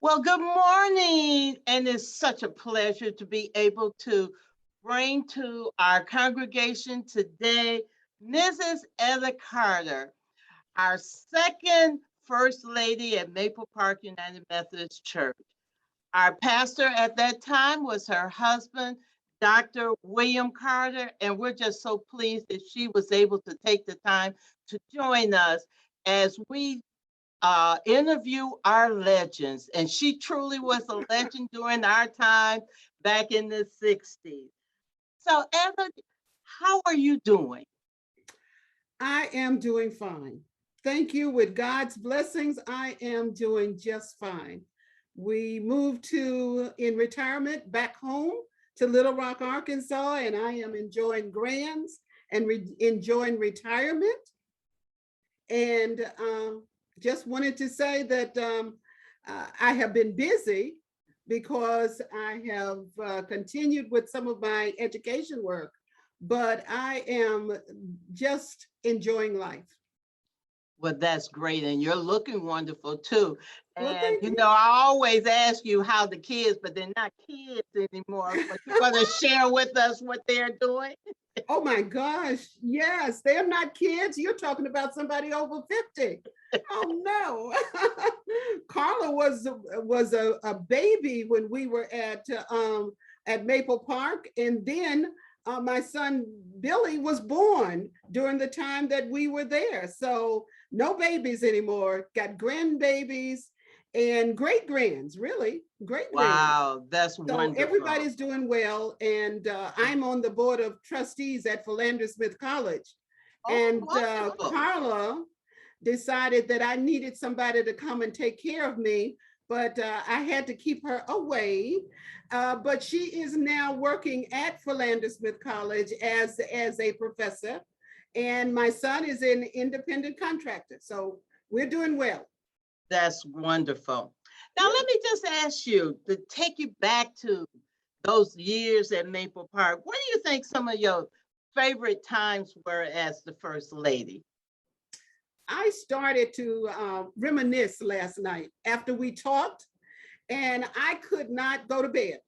Well, good morning, and it's such a pleasure to be able to bring to our congregation today Mrs. Etta Carter, our second First Lady at Maple Park United Methodist Church. Our pastor at that time was her husband, Dr. William Carter, and we're just so pleased that she was able to take the time to join us as we interview our legends. And she truly was a legend during our time back in the 60s. So, Eva, how are you doing? I am doing fine. Thank you. With God's blessings, I am doing just fine. We moved in retirement back home to Little Rock, Arkansas, and I am enjoying grands and enjoying retirement. And just wanted to say that I have been busy because I have continued with some of my education work, but I am just enjoying life. Well, that's great. And you're looking wonderful too. Well, And, thank you. I always ask you how the kids, but they're not kids anymore. But you're going to share with us what they're doing. Oh my gosh, yes, they're not kids. You're talking about somebody over 50. Oh no. Carla was a baby when we were at Maple Park, and then my son Billy was born during the time that we were there. So no babies anymore. Got grandbabies and great grands, really great grands. Wow, that's So wonderful. everybody's doing well, and I'm on the board of trustees at Philander Smith College. And Carla decided that I needed somebody to come and take care of me, but I had to keep her away. But she is now working at Philander Smith College as a professor, and my son is an independent contractor. So we're doing well. That's wonderful. Now, let me just ask you to take you back to those years at Maple Park. What do you think some of your favorite times were as the First Lady? I started to reminisce last night after we talked, and I could not go to bed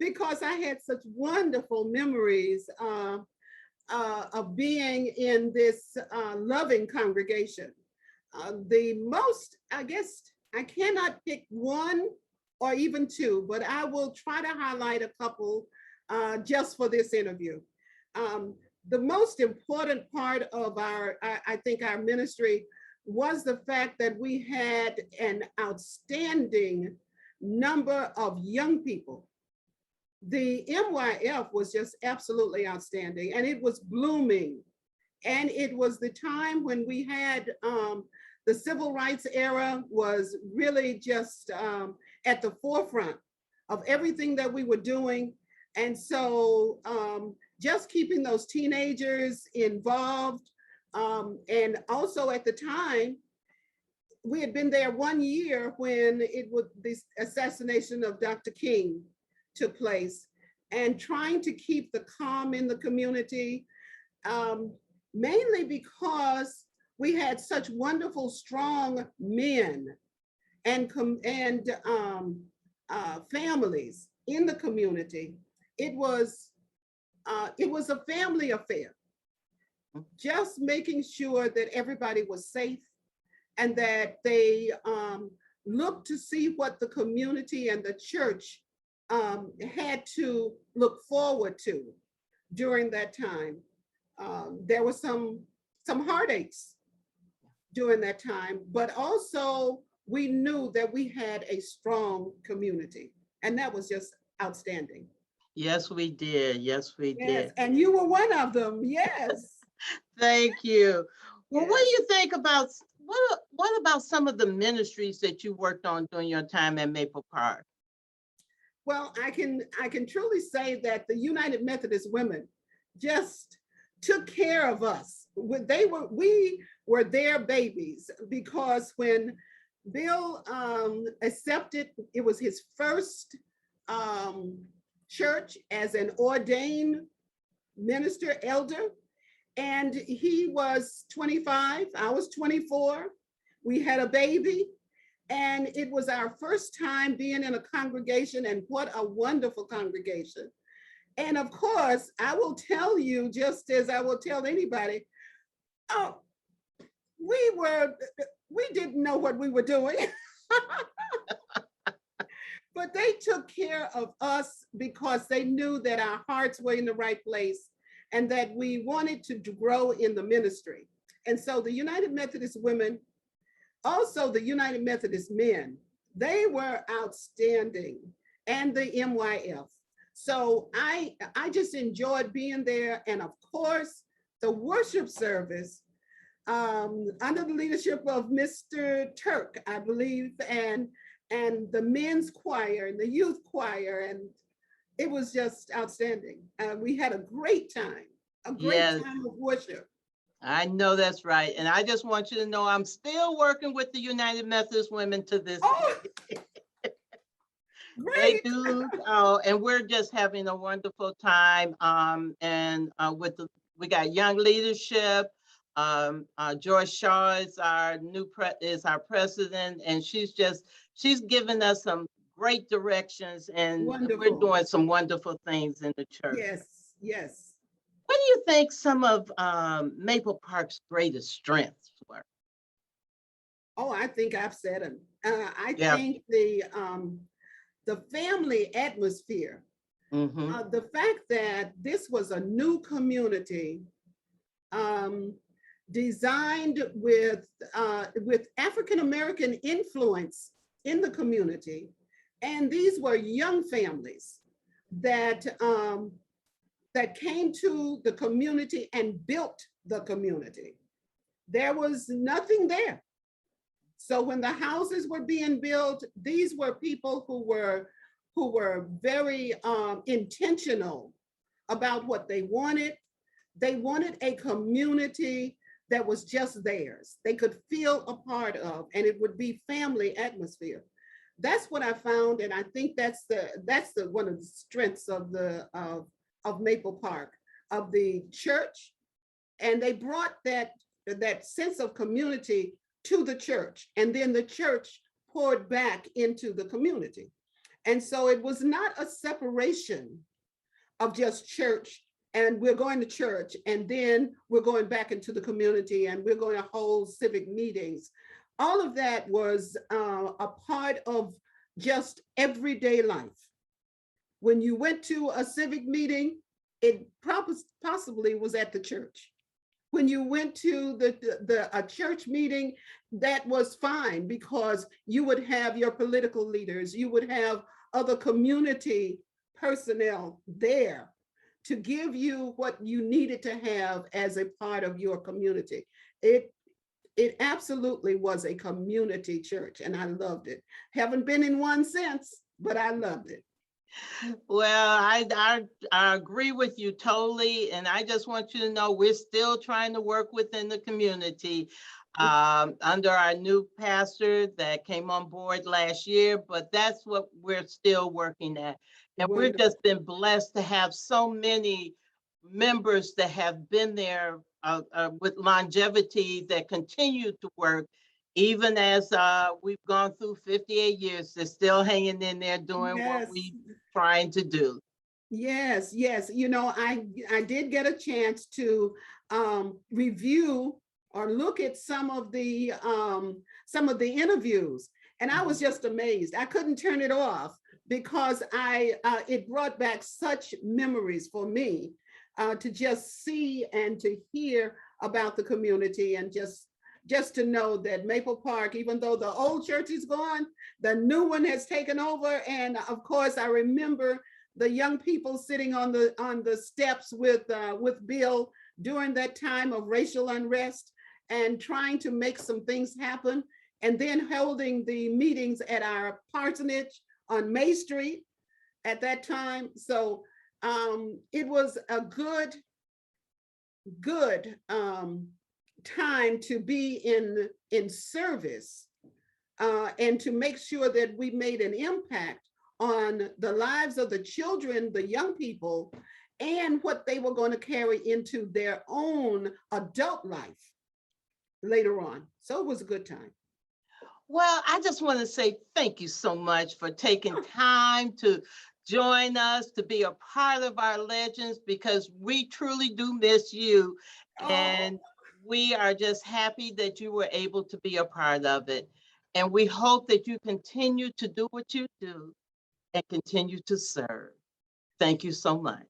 because I had such wonderful memories of being in this loving congregation. The most, I guess, I cannot pick one or even two, but I will try to highlight a couple just for this interview. The most important part of I think our ministry was the fact that we had an outstanding number of young people. The MYF was just absolutely outstanding, and it was blooming. And it was the time when we had the civil rights era was really just at the forefront of everything that we were doing. And so just keeping those teenagers involved. And also at the time, we had been there 1 year when the assassination of Dr. King took place, and trying to keep the calm in the community, mainly because we had such wonderful, strong men and families in the community. It was a family affair, just making sure that everybody was safe and that they looked to see what the community and the church had to look forward to during that time. There were some heartaches during that time, but also we knew that we had a strong community, and that was just outstanding. Yes, we did. Yes, we did. And you were one of them. Yes. Thank you. Well, Yes. what do you think about what about some of the ministries that you worked on during your time at Maple Park? Well, I can truly say that the United Methodist Women just took care of us. We were their babies, because when Bill accepted, it was his first church as an ordained minister elder, and he was 25, I was 24. We had a baby, And it was our first time being in a congregation, and what a wonderful congregation. And of course, I will tell you, just as I will tell anybody, oh, we were, we didn't know what we were doing. But they took care of us because they knew that our hearts were in the right place and that we wanted to grow in the ministry. And so the United Methodist women, also the United Methodist men, they were outstanding, and the MYF. So I just enjoyed being there. And of course, the worship service under the leadership of Mr. Turk, I believe, and the men's choir and the youth choir, and it was just outstanding. We had a great time Yes, of worship. I know that's right. And I just want you to know I'm still working with the United Methodist Women to this Oh, day. They great. do. And we're just having a wonderful time. And with we got young leadership. Joyce Shaw is our is our president, and she's given us some great directions, and we're Wonderful. doing some wonderful things in the church. Yes, yes. What do you think some of Maple Park's greatest strengths were? Oh, I think I've said it. I Yeah. think the family atmosphere, Mm-hmm. the fact that this was a new community designed with African American influence in the community, and these were young families that that came to the community and built the community. There was nothing there. So when the houses were being built, these were people who were very intentional about what they wanted. They wanted a community that was just theirs. They could feel a part of, and it would be family atmosphere. That's what I found, and I think that's the one of the strengths of the of Maple Park, of the church, and they brought that sense of community to the church, and then the church poured back into the community. And so it was not a separation of just church, and we're going to church and then we're going back into the community and we're going to hold civic meetings. All of that was a part of just everyday life. When you went to a civic meeting, it possibly was at the church. When you went to a church meeting, that was fine because you would have your political leaders, you would have other community personnel there to give you what you needed to have as a part of your community. It absolutely was a community church, and I loved it. Haven't been in one since, but I loved it. Well, I agree with you totally, and I just want you to know we're still trying to work within the community under our new pastor that came on board last year, but that's what we're still working at. And we've Wonderful. just been blessed to have so many members that have been there with longevity that continue to work. Even as we've gone through 58 years, they're still hanging in there doing what Yes. we trying to do. Yes, yes. You know, I did get a chance to review or look at some of the interviews, and I was just amazed. I couldn't turn it off because it brought back such memories for me to just see and to hear about the community, and just to know that Maple Park, even though the old church is gone, the new one has taken over. And of course, I remember the young people sitting on the steps with Bill during that time of racial unrest and trying to make some things happen, and then holding the meetings at our parsonage on May Street at that time. So it was a good time to be in service and to make sure that we made an impact on the lives of the children, the young people, and what they were going to carry into their own adult life later on. So it was a good time. Well, I just want to say thank you so much for taking time to join us, to be a part of our legends, because we truly do miss you. Oh, And we are just happy that you were able to be a part of it. And we hope that you continue to do what you do and continue to serve. Thank you so much.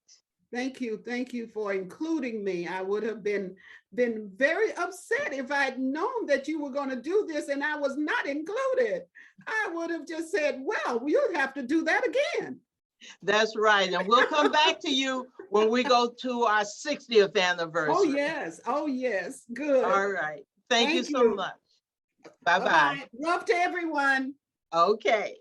thank you. Thank you for including me. I would have been very upset if I had known that you were going to do this and I was not included. I would have just said, well, you'll have to do that again. That's right. And we'll come back to you when we go to our 60th Oh, anniversary. yes. Oh, yes. Good. All right. Thank you Thank so you. much. Bye bye. Bye-bye. Love to everyone. Okay.